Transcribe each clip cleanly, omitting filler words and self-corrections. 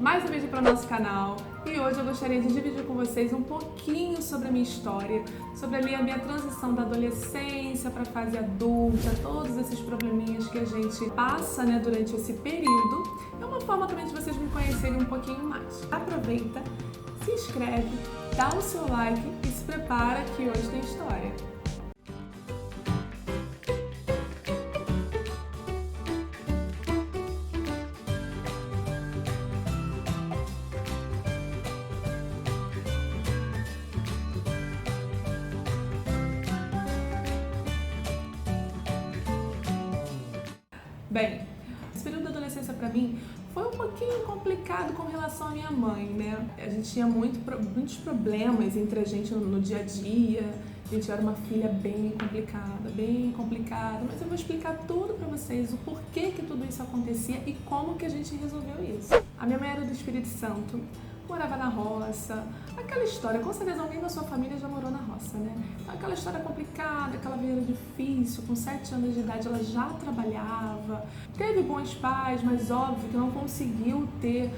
Mais um vídeo para o nosso canal e hoje eu gostaria de dividir com vocês um pouquinho sobre a minha história, sobre ali a minha transição da adolescência para a fase adulta, todos esses probleminhas que a gente passa, durante esse período. É uma forma também de vocês me conhecerem um pouquinho mais. Aproveita, se inscreve, dá o seu like e se prepara que hoje tem história. Bem, esse período da adolescência pra mim foi um pouquinho complicado com relação à minha mãe, né? A gente tinha muitos problemas entre a gente no dia a dia. A gente era uma filha bem complicada, mas eu vou explicar tudo pra vocês, o porquê que tudo isso acontecia e como que a gente resolveu isso. A minha mãe era do Espírito Santo, morava na roça, aquela história, com certeza alguém da sua família já morou na roça, né? Então, aquela história complicada, aquela vida difícil, com 7 anos de idade ela já trabalhava, teve bons pais, mas óbvio que não conseguiu ter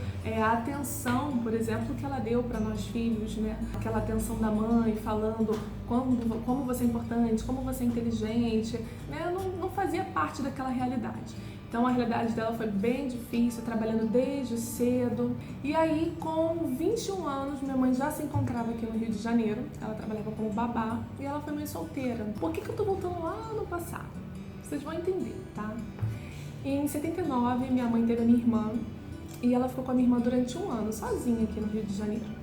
a atenção, por exemplo, que ela deu para nós filhos, né? Aquela atenção da mãe, falando como você é importante, como você é inteligente, né? Não fazia parte daquela realidade. Então a realidade dela foi bem difícil, trabalhando desde cedo. E aí, com 21 anos, minha mãe já se encontrava aqui no Rio de Janeiro. Ela trabalhava como babá e ela foi mãe solteira. Por que eu tô voltando lá no passado? Vocês vão entender, tá? Em 79, minha mãe teve a minha irmã e ela ficou com a minha irmã durante um ano, sozinha aqui no Rio de Janeiro.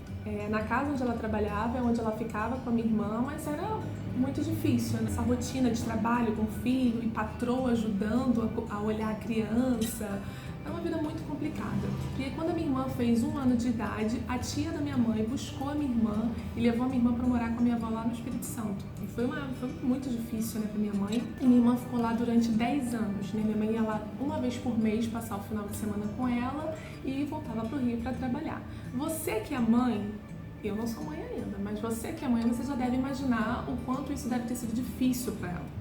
Na casa onde ela trabalhava, é onde ela ficava com a minha irmã, mas era muito difícil, essa rotina de trabalho com filho e patroa ajudando a olhar a criança. É uma vida muito complicada. E aí, quando a minha irmã fez 1 ano de idade, a tia da minha mãe buscou a minha irmã e levou a minha irmã para morar com a minha avó lá no Espírito Santo. E foi muito difícil, para minha mãe. E minha irmã ficou lá durante 10 anos, né? Minha mãe ia lá uma vez por mês passar o final de semana com ela e voltava para o Rio para trabalhar. Você que é mãe, eu não sou mãe ainda, mas você que é mãe, você já deve imaginar o quanto isso deve ter sido difícil para ela.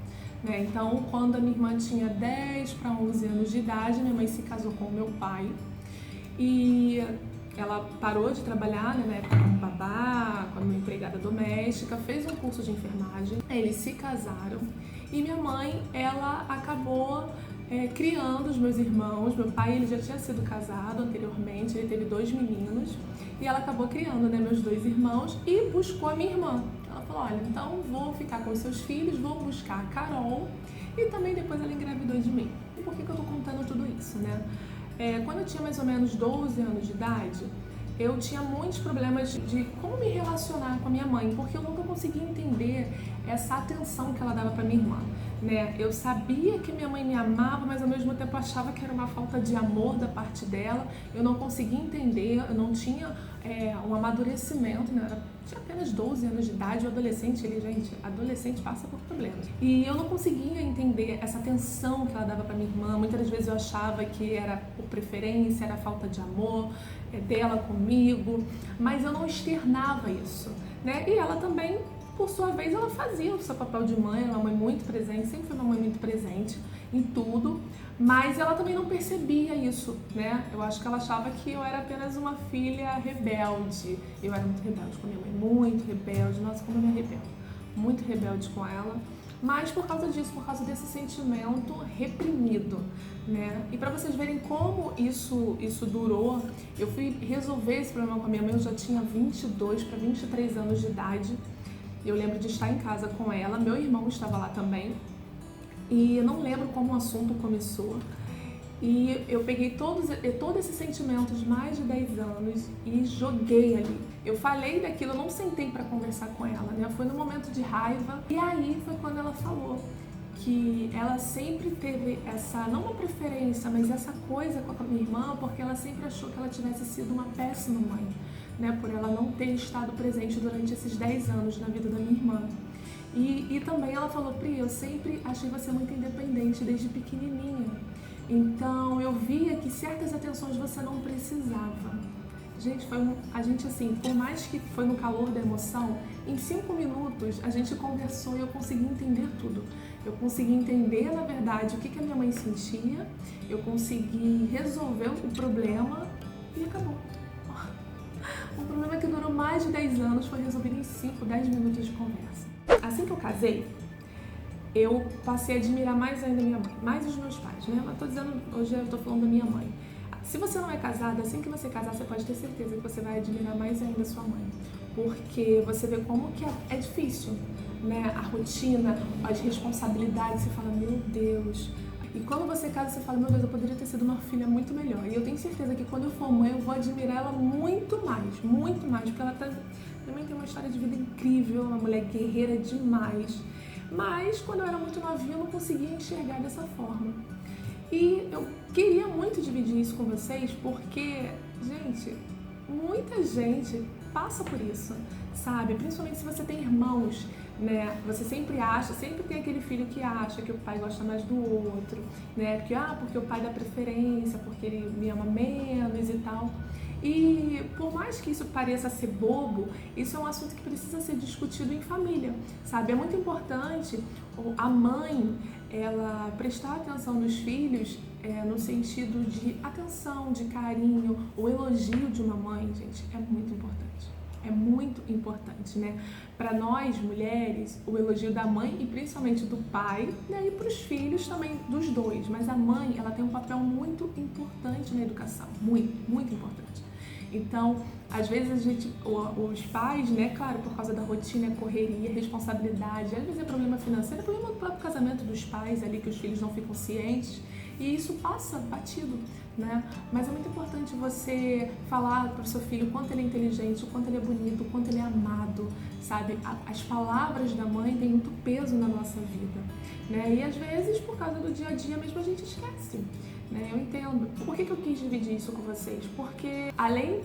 Então, quando a minha irmã tinha 10 para 11 anos de idade, minha mãe se casou com o meu pai e ela parou de trabalhar, na época como babá, como empregada doméstica, fez um curso de enfermagem, eles se casaram e minha mãe, ela acabou criando os meus irmãos. Meu pai, ele já tinha sido casado anteriormente, ele teve 2 meninos e ela acabou criando, meus 2 irmãos e buscou a minha irmã. Ela falou, olha, então vou ficar com os seus filhos, vou buscar a Carol e também depois ela engravidou de mim. E por que eu tô contando tudo isso, quando eu tinha mais ou menos 12 anos de idade, eu tinha muitos problemas de como me relacionar com a minha mãe, porque eu nunca conseguia entender essa atenção que ela dava para minha irmã. Eu sabia que minha mãe me amava, mas ao mesmo tempo achava que era uma falta de amor da parte dela. Eu não conseguia entender, eu não tinha um amadurecimento, tinha apenas 12 anos de idade, o adolescente, adolescente passa por problemas. E eu não conseguia entender essa atenção que ela dava para minha irmã. Muitas das vezes eu achava que era por preferência, era falta de amor dela comigo, mas eu não externava isso, E ela também, por sua vez, ela fazia o seu papel de mãe, era uma mãe muito presente, sempre foi uma mãe muito presente em tudo, mas ela também não percebia isso, Eu acho que ela achava que eu era apenas uma filha rebelde. Eu era muito rebelde com a minha mãe, muito rebelde, nossa, como eu me arrependo, muito rebelde com ela, mas por causa disso, por causa desse sentimento reprimido, E para vocês verem como isso durou, eu fui resolver esse problema com a minha mãe, eu já tinha 22 para 23 anos de idade. Eu lembro de estar em casa com ela, meu irmão estava lá também, e eu não lembro como o assunto começou. E eu peguei todo esse sentimento de mais de 10 anos e joguei ali. Eu falei daquilo, eu não sentei para conversar com ela, Foi num momento de raiva. E aí foi quando ela falou que ela sempre teve essa, não uma preferência, mas essa coisa com a minha irmã, porque ela sempre achou que ela tivesse sido uma péssima mãe, por ela não ter estado presente durante esses 10 anos na vida da minha irmã. E também ela falou, Pri, eu sempre achei você muito independente desde pequenininha. Então eu via que certas atenções você não precisava. Gente, a gente assim, por mais que foi no calor da emoção, em 5 minutos a gente conversou e eu consegui entender tudo. Eu consegui entender, na verdade, o que a minha mãe sentia, eu consegui resolver o problema e acabou. Um problema que durou mais de 10 anos foi resolvido em 5, 10 minutos de conversa. Assim que eu casei, eu passei a admirar mais ainda minha mãe, mais os meus pais, né? Mas tô dizendo, hoje eu tô falando da minha mãe. Se você não é casada, assim que você casar, você pode ter certeza que você vai admirar mais ainda sua mãe. Porque você vê como que é difícil, né? A rotina, as responsabilidades, você fala, meu Deus. E quando você casa, você fala, meu Deus, eu poderia ter sido uma filha muito melhor. E eu tenho certeza que quando eu for mãe, eu vou admirar ela muito mais, porque ela também tem uma história de vida incrível, uma mulher guerreira demais. Mas quando eu era muito novinha, eu não conseguia enxergar dessa forma. E eu queria muito dividir isso com vocês, porque, gente, muita gente passa por isso, sabe? Principalmente se você tem irmãos, né? Você sempre tem aquele filho que acha que o pai gosta mais do outro, né? Porque o pai dá preferência, porque ele me ama menos e tal. E por mais que isso pareça ser bobo, isso é um assunto que precisa ser discutido em família, sabe? É muito importante a mãe, ela prestar atenção nos filhos, no sentido de atenção, de carinho, o elogio de uma mãe, gente, é muito importante. É muito importante, né? Para nós, mulheres, o elogio da mãe e principalmente do pai, né? E para os filhos também, dos dois. Mas a mãe, ela tem um papel muito importante na educação, muito, muito importante. Então, às vezes os pais, né, claro, por causa da rotina, correria, responsabilidade, às vezes é problema financeiro, é problema do próprio casamento dos pais ali, que os filhos não ficam cientes, e isso passa batido, né? Mas é muito importante você falar para o seu filho o quanto ele é inteligente, o quanto ele é bonito, o quanto ele é amado, sabe? As palavras da mãe têm muito peso na nossa vida, né? E às vezes, por causa do dia a dia mesmo, a gente esquece, né? Eu entendo. Por que eu quis dividir isso com vocês? Porque além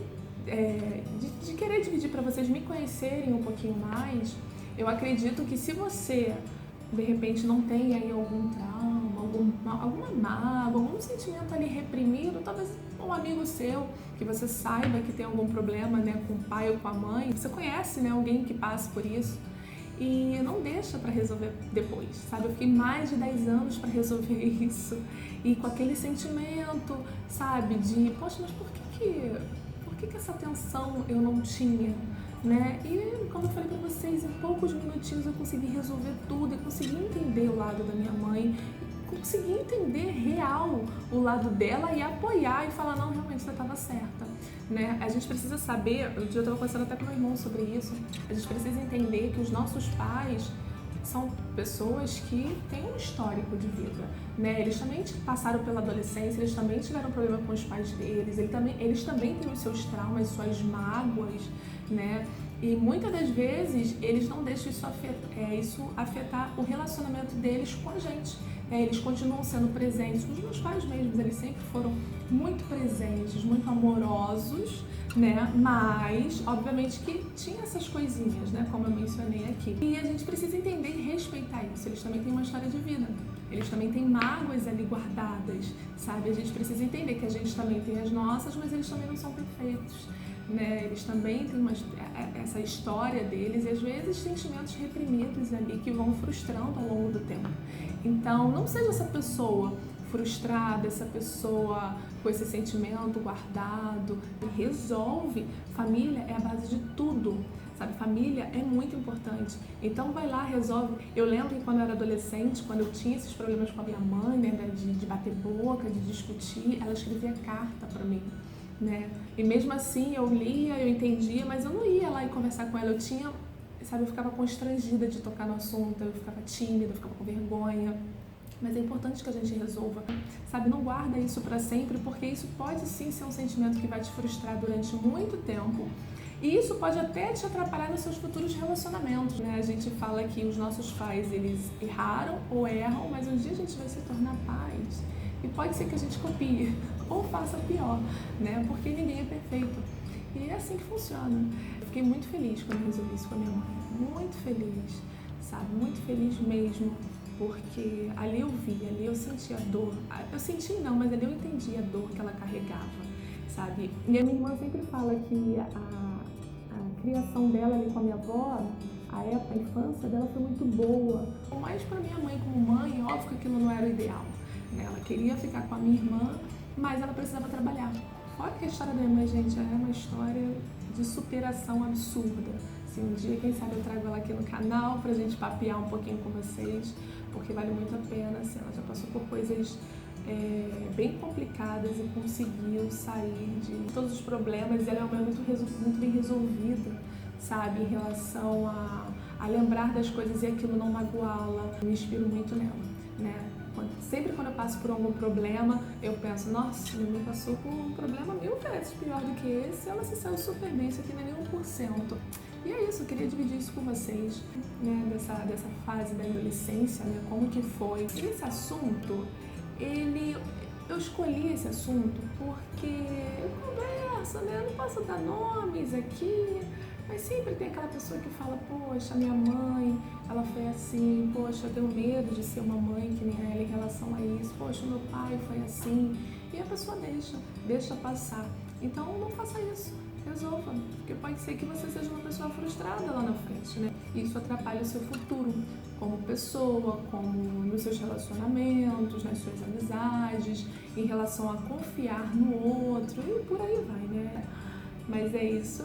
de querer dividir para vocês me conhecerem um pouquinho mais, eu acredito que se você, de repente, não tem aí algum trauma, alguma mágoa, algum sentimento ali reprimido, talvez um amigo seu, que você saiba que tem algum problema, né, com o pai ou com a mãe, você conhece, né, alguém que passa por isso, e não deixa para resolver depois, sabe? Eu fiquei mais de 10 anos para resolver isso, e com aquele sentimento, sabe, de, poxa, mas por que essa atenção eu não tinha, né? E como eu falei pra vocês, em poucos minutinhos eu consegui resolver tudo, eu consegui entender o lado da minha mãe, consegui entender real o lado dela e apoiar e falar, não, realmente você estava certa, né? A gente precisa saber, eu estava conversando até com meu irmão sobre isso, a gente precisa entender que os nossos pais são pessoas que têm um histórico de vida, né? Eles também passaram pela adolescência, eles também tiveram problema com os pais deles, eles também têm os seus traumas, suas mágoas, né? E muitas das vezes eles não deixam isso afetar o relacionamento deles com a gente. Eles continuam sendo presentes. Os meus pais mesmos, eles sempre foram muito presentes, muito amorosos, né? Mas, obviamente, que tinha essas coisinhas, né? Como eu mencionei aqui. E a gente precisa entender e respeitar isso. Eles também têm uma história de vida. Eles também têm mágoas ali guardadas, sabe? A gente precisa entender que a gente também tem as nossas, mas eles também não são perfeitos, né? Eles também têm essa história deles e às vezes sentimentos reprimidos ali que vão frustrando ao longo do tempo. Então, não seja essa pessoa frustrada, essa pessoa com esse sentimento guardado. Resolve. Família é a base de tudo, sabe? Família é muito importante. Então vai lá, resolve. Eu lembro que quando eu era adolescente, quando eu tinha esses problemas com a minha mãe, né, de bater boca, de discutir, ela escrevia carta pra mim, né? E mesmo assim eu lia, eu entendia, mas eu não ia lá e conversar com ela. Eu ficava constrangida de tocar no assunto, eu ficava tímida, eu ficava com vergonha. Mas é importante que a gente resolva, sabe? Não guarda isso pra sempre, porque isso pode sim ser um sentimento que vai te frustrar durante muito tempo. E isso pode até te atrapalhar nos seus futuros relacionamentos, né? A gente fala que os nossos pais, eles erraram ou erram, mas um dia a gente vai se tornar pais. E pode ser que a gente copie ou faça pior, né? Porque ninguém é perfeito. E é assim que funciona. Eu fiquei muito feliz quando eu resolvi isso com a minha mãe. Muito feliz, sabe? Muito feliz mesmo. Porque ali eu vi, ali eu senti a dor. Eu senti não, mas ali eu entendi a dor que ela carregava, sabe? E a minha irmã sempre fala que a criação dela ali com a minha avó, a infância dela foi muito boa. Mas para minha mãe como mãe, óbvio que aquilo não era o ideal, né? Ela queria ficar com a minha irmã, mas ela precisava trabalhar, Fora que a história da minha mãe, gente, é uma história de superação absurda. Assim, um dia, quem sabe, eu trago ela aqui no canal pra gente papear um pouquinho com vocês, porque vale muito a pena, assim, ela já passou por coisas bem complicadas e conseguiu sair de todos os problemas. E ela é uma mulher muito bem resolvida, sabe, em relação a lembrar das coisas e aquilo não magoá-la. Me inspiro muito nela, né? Sempre quando eu passo por algum problema, eu penso, nossa, minha mãe passou por um problema 1000 vezes pior do que esse, ela se saiu super bem, isso aqui não é nem 1%. E é isso, eu queria dividir isso com vocês, né, dessa fase da adolescência, né, como que foi. E esse assunto, eu escolhi esse assunto porque eu converso, né, eu não posso dar nomes aqui, mas sempre tem aquela pessoa que fala, poxa, minha mãe, ela foi assim, poxa, eu tenho medo de ser uma mãe que nem ela em relação a isso, poxa, meu pai foi assim, e a pessoa deixa passar. Então não faça isso, resolva, porque pode ser que você seja uma pessoa frustrada lá na frente, né? Isso atrapalha o seu futuro como pessoa, como nos seus relacionamentos, nas suas amizades, em relação a confiar no outro e por aí vai, né? Mas é isso.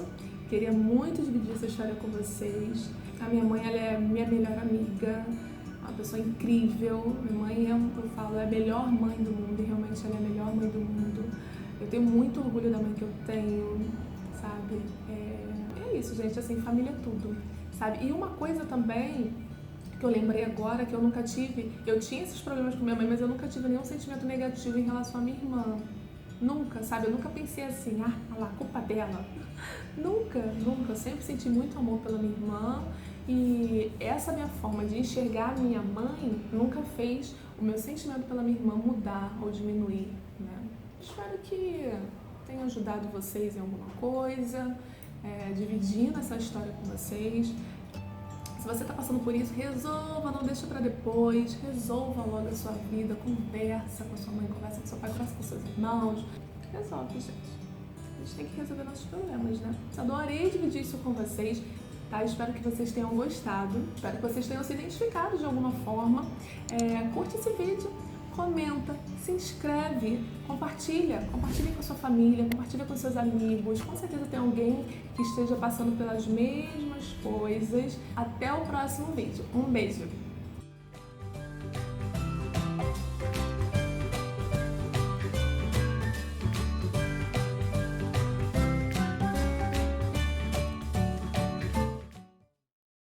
Queria muito dividir essa história com vocês. A minha mãe, ela é minha melhor amiga, uma pessoa incrível. Minha mãe, eu falo, é a melhor mãe do mundo, e realmente ela é a melhor mãe do mundo. Eu tenho muito orgulho da mãe que eu tenho, sabe? É isso, gente, assim, família é tudo, sabe? E uma coisa também que eu lembrei agora, que eu nunca tive, eu tinha esses problemas com minha mãe, mas eu nunca tive nenhum sentimento negativo em relação à minha irmã. Nunca, sabe? Eu nunca pensei assim, olha lá, culpa dela. Nunca. Eu sempre senti muito amor pela minha irmã e essa minha forma de enxergar a minha mãe nunca fez o meu sentimento pela minha irmã mudar ou diminuir, né? Espero que tenha ajudado vocês em alguma coisa, dividindo essa história com vocês. Se você está passando por isso, resolva, não deixa para depois, resolva logo a sua vida, conversa com a sua mãe, conversa com seu pai, conversa com seus irmãos, resolve, gente. A gente tem que resolver nossos problemas, né? Adorei dividir isso com vocês, tá? Espero que vocês tenham gostado, espero que vocês tenham se identificado de alguma forma. Curte esse vídeo, comenta, se inscreve, compartilha com a sua família, compartilha com seus amigos. Com certeza tem alguém que esteja passando pelas mesmas coisas. Até o próximo vídeo. Um beijo!